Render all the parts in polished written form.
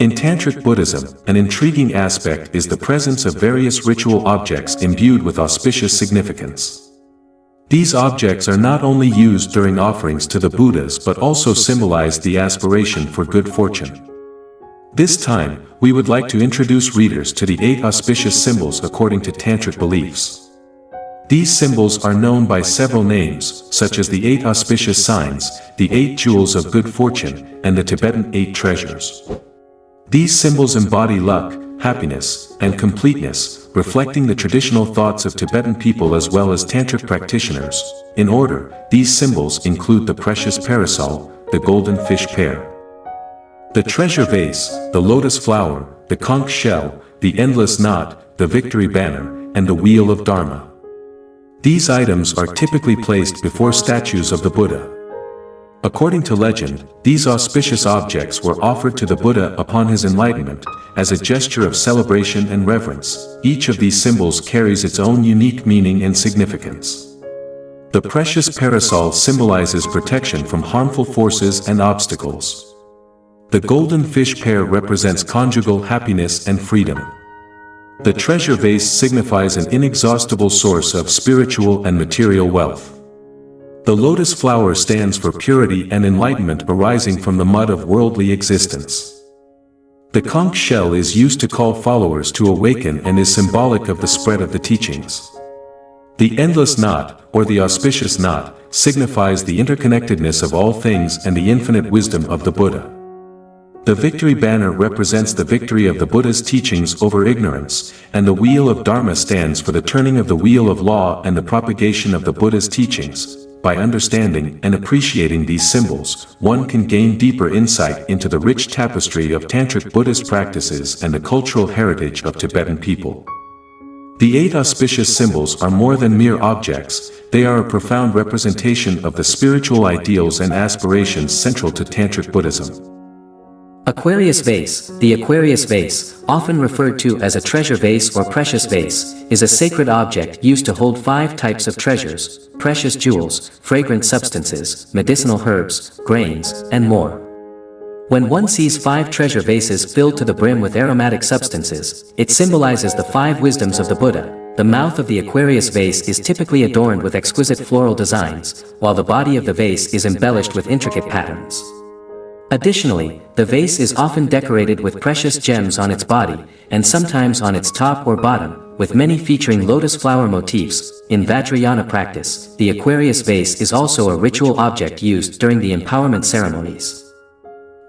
In Tantric Buddhism, an intriguing aspect is the presence of various ritual objects imbued with auspicious significance. These objects are not only used during offerings to the Buddhas but also symbolize the aspiration for good fortune. This time, we would like to introduce readers to the 8 auspicious symbols according to Tantric beliefs. These symbols are known by several names, such as the 8 Auspicious Signs, the 8 Jewels of Good Fortune, and the Tibetan Eight Treasures. These symbols embody luck, happiness, and completeness, reflecting the traditional thoughts of Tibetan people as well as Tantric practitioners. In order, these symbols include the Precious Parasol, the Golden Fish Pear, the Treasure Vase, the Lotus Flower, the Conch Shell, the Endless Knot, the Victory Banner, and the Wheel of Dharma. These items are typically placed before statues of the Buddha. According to legend, these auspicious objects were offered to the Buddha upon his enlightenment, as a gesture of celebration and reverence. Each of these symbols carries its own unique meaning and significance. The Precious Parasol symbolizes protection from harmful forces and obstacles. The Golden Fish Pear represents conjugal happiness and freedom. The Treasure Vase signifies an inexhaustible source of spiritual and material wealth. The Lotus Flower stands for purity and enlightenment arising from the mud of worldly existence. The Conch Shell is used to call followers to awaken and is symbolic of the spread of the teachings. The Endless Knot, or the Auspicious Knot, signifies the interconnectedness of all things and the infinite wisdom of the Buddha. The Victory Banner represents the victory of the Buddha's teachings over ignorance, and the Wheel of Dharma stands for the turning of the wheel of law and the propagation of the Buddha's teachings. By understanding and appreciating these symbols, one can gain deeper insight into the rich tapestry of Tantric Buddhist practices and the cultural heritage of Tibetan people. The 8 auspicious symbols are more than mere objects, they are a profound representation of the spiritual ideals and aspirations central to Tantric Buddhism. Aquarius Vase. The Aquarius Vase, often referred to as a treasure vase or precious vase, is a sacred object used to hold 5 types of treasures: precious jewels, fragrant substances, medicinal herbs, grains, and more. When one sees 5 treasure vases filled to the brim with aromatic substances, it symbolizes the 5 wisdoms of the Buddha. The mouth of the Aquarius vase is typically adorned with exquisite floral designs, while the body of the vase is embellished with intricate patterns. Additionally, the vase is often decorated with precious gems on its body, and sometimes on its top or bottom, with many featuring lotus flower motifs. In Vajrayana practice, the Aquarius vase is also a ritual object used during the empowerment ceremonies.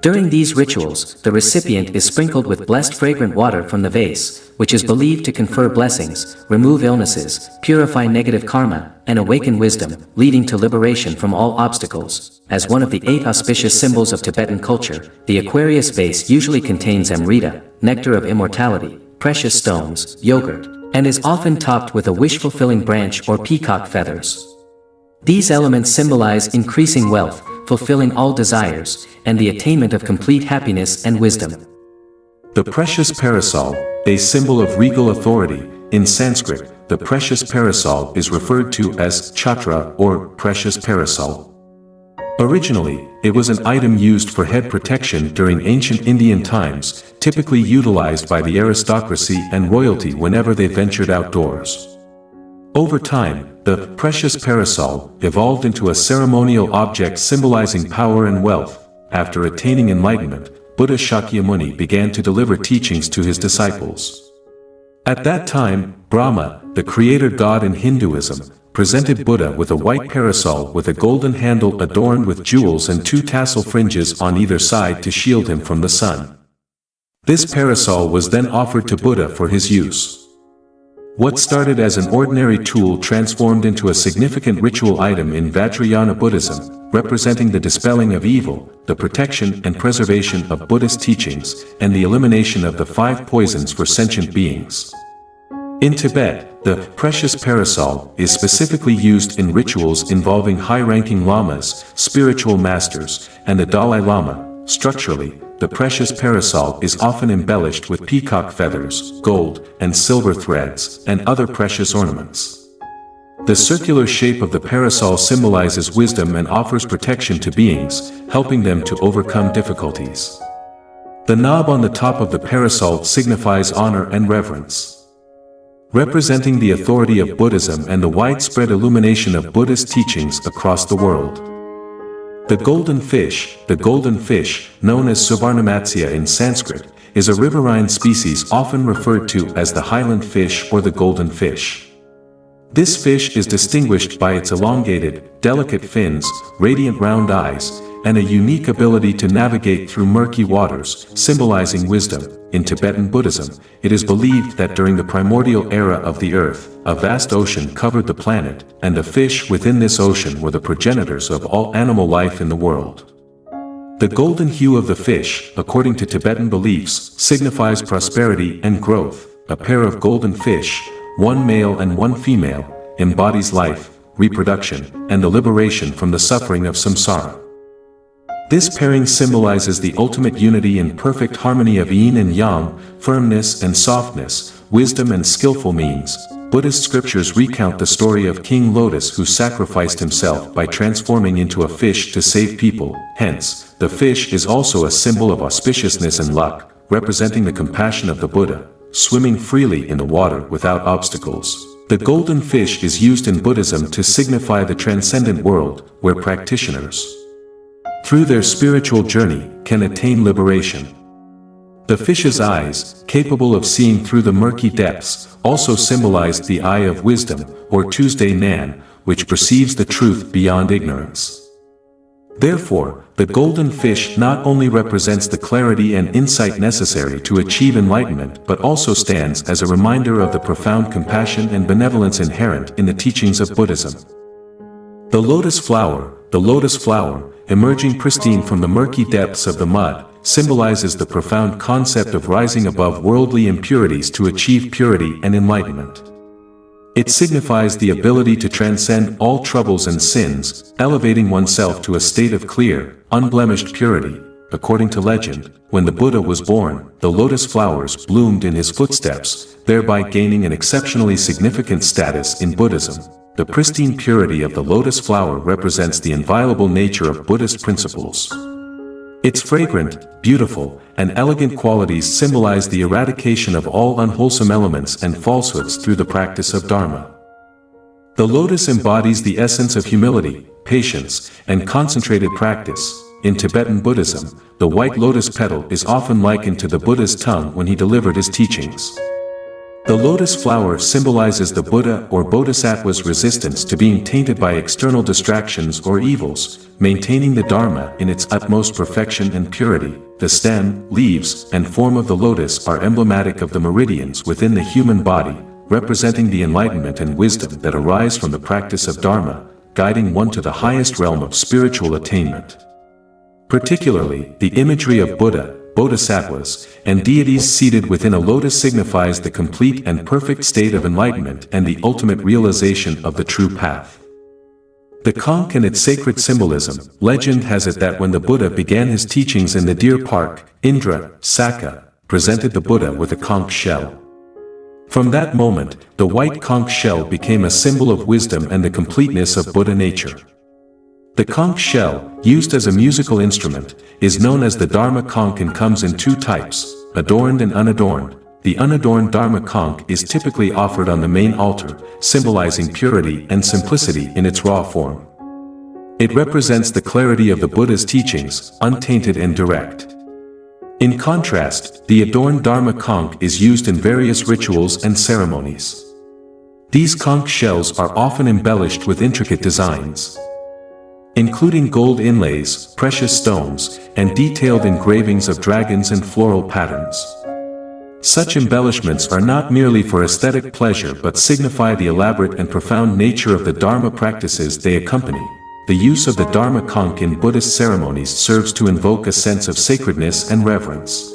During these rituals, the recipient is sprinkled with blessed fragrant water from the vase, which is believed to confer blessings, remove illnesses, purify negative karma, and awaken wisdom, leading to liberation from all obstacles. As one of the 8 auspicious symbols of Tibetan culture, the Aquarius vase usually contains amrita, nectar of immortality, precious stones, yogurt, and is often topped with a wish-fulfilling branch or peacock feathers. These elements symbolize increasing wealth, fulfilling all desires, and the attainment of complete happiness and wisdom. The Precious Parasol, a symbol of regal authority. In Sanskrit, the Precious Parasol is referred to as chhatra or Precious Parasol. Originally, it was an item used for head protection during ancient Indian times, typically utilized by the aristocracy and royalty whenever they ventured outdoors. Over time, the Precious Parasol evolved into a ceremonial object symbolizing power and wealth. After attaining enlightenment, Buddha Shakyamuni began to deliver teachings to his disciples. At that time, Brahma, the creator god in Hinduism, presented Buddha with a white parasol with a golden handle adorned with jewels and 2 tassel fringes on either side to shield him from the sun. This parasol was then offered to Buddha for his use. What started as an ordinary tool transformed into a significant ritual item in Vajrayana Buddhism, representing the dispelling of evil, the protection and preservation of Buddhist teachings, and the elimination of the 5 poisons for sentient beings. In Tibet, the Precious Parasol is specifically used in rituals involving high-ranking lamas, spiritual masters, and the Dalai Lama. Structurally, the Precious Parasol is often embellished with peacock feathers, gold, and silver threads, and other precious ornaments. The circular shape of the parasol symbolizes wisdom and offers protection to beings, helping them to overcome difficulties. The knob on the top of the parasol signifies honor and reverence, representing the authority of Buddhism and the widespread illumination of Buddhist teachings across the world. The golden fish, known as Suvarnamatsya in Sanskrit, is a riverine species often referred to as the highland fish or the golden fish. This fish is distinguished by its elongated, delicate fins, radiant round eyes, and a unique ability to navigate through murky waters, symbolizing wisdom. In Tibetan Buddhism, it is believed that during the primordial era of the earth, a vast ocean covered the planet, and the fish within this ocean were the progenitors of all animal life in the world. The golden hue of the fish, according to Tibetan beliefs, signifies prosperity and growth. A pair of golden fish, one male and one female, embodies life, reproduction, and the liberation from the suffering of samsara. This pairing symbolizes the ultimate unity and perfect harmony of yin and yang, firmness and softness, wisdom and skillful means. Buddhist scriptures recount the story of King Lotus who sacrificed himself by transforming into a fish to save people. Hence, the fish is also a symbol of auspiciousness and luck, representing the compassion of the Buddha, swimming freely in the water without obstacles. The golden fish is used in Buddhism to signify the transcendent world, where practitioners, through their spiritual journey, can attain liberation. The fish's eyes, capable of seeing through the murky depths, also symbolized the eye of wisdom, or Tuesday Nan, which perceives the truth beyond ignorance. Therefore, the golden fish not only represents the clarity and insight necessary to achieve enlightenment but also stands as a reminder of the profound compassion and benevolence inherent in the teachings of Buddhism. The lotus flower, emerging pristine from the murky depths of the mud, symbolizes the profound concept of rising above worldly impurities to achieve purity and enlightenment. It signifies the ability to transcend all troubles and sins, elevating oneself to a state of clear, unblemished purity. According to legend, when the Buddha was born, the lotus flowers bloomed in his footsteps, thereby gaining an exceptionally significant status in Buddhism. The pristine purity of the lotus flower represents the inviolable nature of Buddhist principles. Its fragrant, beautiful, and elegant qualities symbolize the eradication of all unwholesome elements and falsehoods through the practice of Dharma. The lotus embodies the essence of humility, patience, and concentrated practice. In Tibetan Buddhism, the white lotus petal is often likened to the Buddha's tongue when he delivered his teachings. The lotus flower symbolizes the Buddha or Bodhisattva's resistance to being tainted by external distractions or evils, maintaining the Dharma in its utmost perfection and purity. The stem, leaves, and form of the lotus are emblematic of the meridians within the human body, representing the enlightenment and wisdom that arise from the practice of Dharma, guiding one to the highest realm of spiritual attainment. Particularly, the imagery of Buddha, Bodhisattvas, and deities seated within a lotus signifies the complete and perfect state of enlightenment and the ultimate realization of the true path. The conch and its sacred symbolism. Legend has it that when the Buddha began his teachings in the deer park, Indra, Sakka, presented the Buddha with a conch shell. From that moment, the white conch shell became a symbol of wisdom and the completeness of Buddha nature. The conch shell, used as a musical instrument, is known as the Dharma conch and comes in two types, adorned and unadorned. The unadorned Dharma conch is typically offered on the main altar, symbolizing purity and simplicity in its raw form. It represents the clarity of the Buddha's teachings, untainted and direct. In contrast, the adorned Dharma conch is used in various rituals and ceremonies. These conch shells are often embellished with intricate designs, including gold inlays, precious stones, and detailed engravings of dragons and floral patterns. Such embellishments are not merely for aesthetic pleasure but signify the elaborate and profound nature of the Dharma practices they accompany. The use of the Dharma conch in Buddhist ceremonies serves to invoke a sense of sacredness and reverence.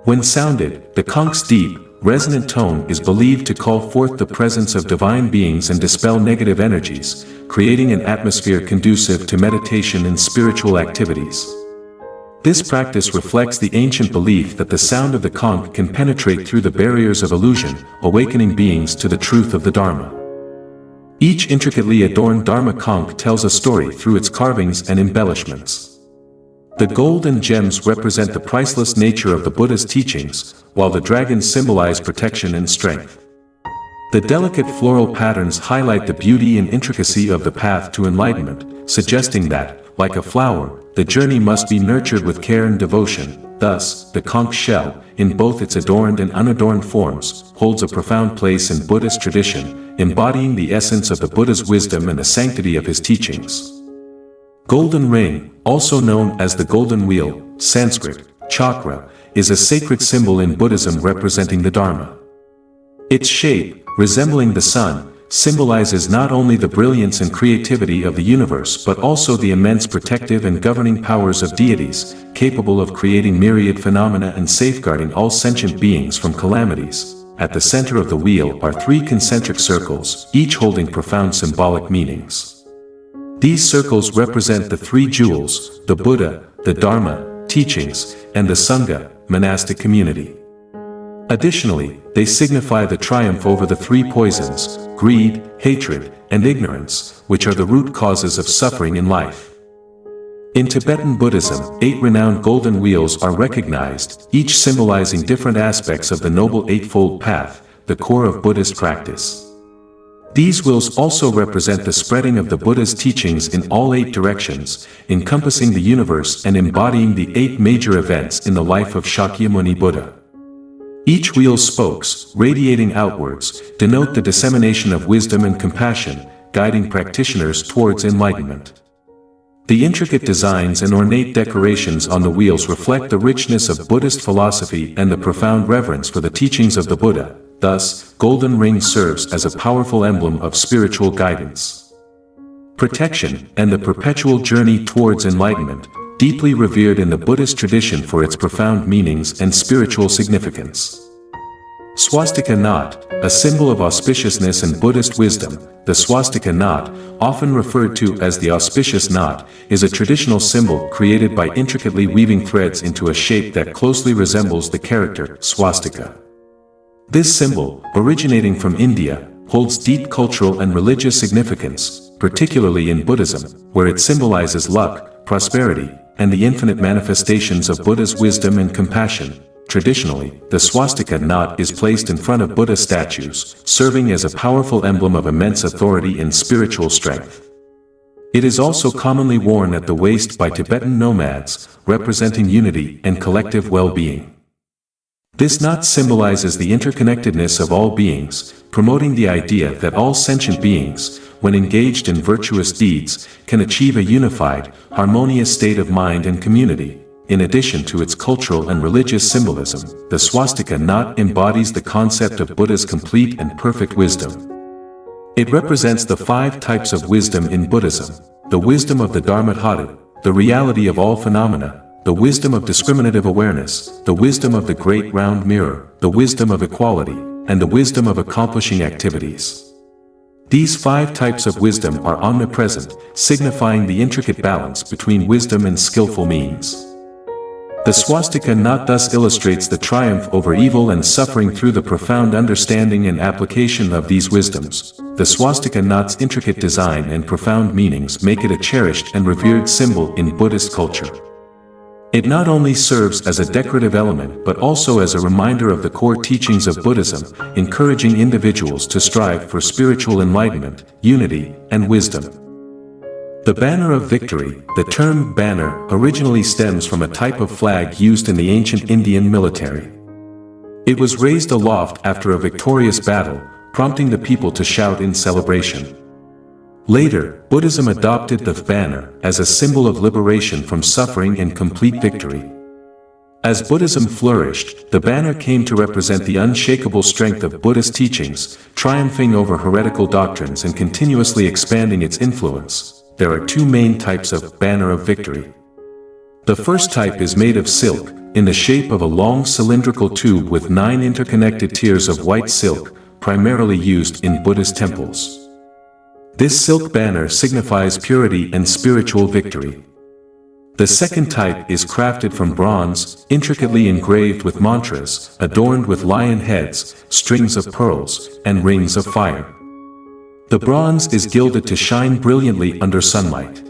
When sounded, the conch's deep, resonant tone is believed to call forth the presence of divine beings and dispel negative energies, creating an atmosphere conducive to meditation and spiritual activities. This practice reflects the ancient belief that the sound of the conch can penetrate through the barriers of illusion, awakening beings to the truth of the Dharma. Each intricately adorned Dharma conch tells a story through its carvings and embellishments. The gold and gems represent the priceless nature of the Buddha's teachings, while the dragons symbolize protection and strength. The delicate floral patterns highlight the beauty and intricacy of the path to enlightenment, suggesting that, like a flower, the journey must be nurtured with care and devotion. Thus, the conch shell, in both its adorned and unadorned forms, holds a profound place in Buddhist tradition, embodying the essence of the Buddha's wisdom and the sanctity of his teachings. Golden ring, also known as the golden wheel, Sanskrit, chakra, is a sacred symbol in Buddhism representing the Dharma. Its shape, resembling the sun, symbolizes not only the brilliance and creativity of the universe but also the immense protective and governing powers of deities, capable of creating myriad phenomena and safeguarding all sentient beings from calamities. At the center of the wheel are three concentric circles, each holding profound symbolic meanings. These circles represent the three jewels, the Buddha, the Dharma, teachings, and the Sangha, monastic community. Additionally, they signify the triumph over the three poisons, greed, hatred, and ignorance, which are the root causes of suffering in life. In Tibetan Buddhism, 8 renowned golden wheels are recognized, each symbolizing different aspects of the Noble Eightfold Path, the core of Buddhist practice. These wheels also represent the spreading of the Buddha's teachings in all 8 directions, encompassing the universe and embodying the 8 major events in the life of Shakyamuni Buddha. Each wheel's spokes, radiating outwards, denote the dissemination of wisdom and compassion, guiding practitioners towards enlightenment. The intricate designs and ornate decorations on the wheels reflect the richness of Buddhist philosophy and the profound reverence for the teachings of the Buddha. Thus, golden ring serves as a powerful emblem of spiritual guidance, protection, and the perpetual journey towards enlightenment, deeply revered in the Buddhist tradition for its profound meanings and spiritual significance. Swastika Knot, a symbol of auspiciousness and Buddhist wisdom, the Swastika Knot, often referred to as the Auspicious Knot, is a traditional symbol created by intricately weaving threads into a shape that closely resembles the character swastika. This symbol, originating from India, holds deep cultural and religious significance, particularly in Buddhism, where it symbolizes luck, prosperity, and the infinite manifestations of Buddha's wisdom and compassion. Traditionally, the swastika knot is placed in front of Buddha statues, serving as a powerful emblem of immense authority and spiritual strength. It is also commonly worn at the waist by Tibetan nomads, representing unity and collective well-being. This knot symbolizes the interconnectedness of all beings, promoting the idea that all sentient beings, when engaged in virtuous deeds, can achieve a unified, harmonious state of mind and community. In addition to its cultural and religious symbolism, the swastika knot embodies the concept of Buddha's complete and perfect wisdom. It represents the 5 types of wisdom in Buddhism: the wisdom of the Dharmadhatu, the reality of all phenomena, the wisdom of discriminative awareness, the wisdom of the great round mirror, the wisdom of equality, and the wisdom of accomplishing activities. These 5 types of wisdom are omnipresent, signifying the intricate balance between wisdom and skillful means. The swastika knot thus illustrates the triumph over evil and suffering through the profound understanding and application of these wisdoms. The swastika knot's intricate design and profound meanings make it a cherished and revered symbol in Buddhist culture. It not only serves as a decorative element but also as a reminder of the core teachings of Buddhism, encouraging individuals to strive for spiritual enlightenment, unity, and wisdom. The banner of victory, the term banner, originally stems from a type of flag used in the ancient Indian military. It was raised aloft after a victorious battle, prompting the people to shout in celebration. Later, Buddhism adopted the banner as a symbol of liberation from suffering and complete victory. As Buddhism flourished, the banner came to represent the unshakable strength of Buddhist teachings, triumphing over heretical doctrines and continuously expanding its influence. There are 2 main types of banner of victory. The first type is made of silk, in the shape of a long cylindrical tube with 9 interconnected tiers of white silk, primarily used in Buddhist temples. This silk banner signifies purity and spiritual victory. The second type is crafted from bronze, intricately engraved with mantras, adorned with lion heads, strings of pearls, and rings of fire. The bronze is gilded to shine brilliantly under sunlight.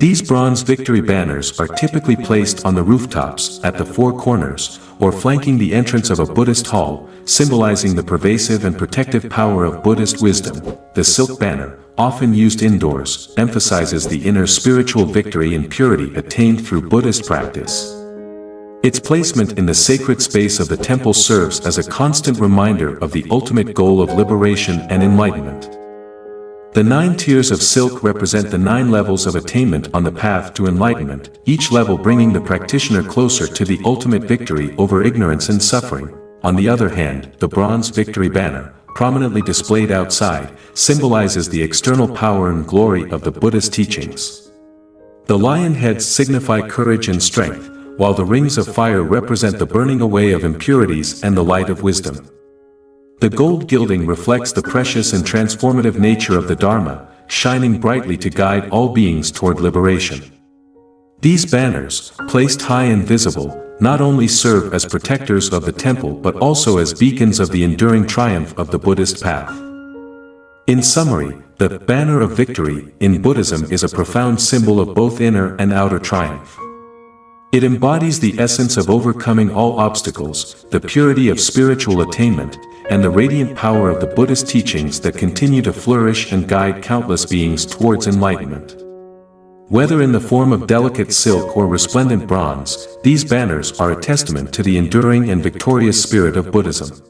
These bronze victory banners are typically placed on the rooftops, at the four corners, or flanking the entrance of a Buddhist hall, symbolizing the pervasive and protective power of Buddhist wisdom. The silk banner, often used indoors, emphasizes the inner spiritual victory and purity attained through Buddhist practice. Its placement in the sacred space of the temple serves as a constant reminder of the ultimate goal of liberation and enlightenment. The 9 tiers of silk represent the 9 levels of attainment on the path to enlightenment, each level bringing the practitioner closer to the ultimate victory over ignorance and suffering. On the other hand, the bronze victory banner, prominently displayed outside, symbolizes the external power and glory of the Buddhist teachings. The lion heads signify courage and strength, while the rings of fire represent the burning away of impurities and the light of wisdom. The gold gilding reflects the precious and transformative nature of the Dharma, shining brightly to guide all beings toward liberation. These banners, placed high and visible, not only serve as protectors of the temple but also as beacons of the enduring triumph of the Buddhist path. In summary, the banner of victory in Buddhism is a profound symbol of both inner and outer triumph. It embodies the essence of overcoming all obstacles, the purity of spiritual attainment, and the radiant power of the Buddhist teachings that continue to flourish and guide countless beings towards enlightenment. Whether in the form of delicate silk or resplendent bronze, these banners are a testament to the enduring and victorious spirit of Buddhism.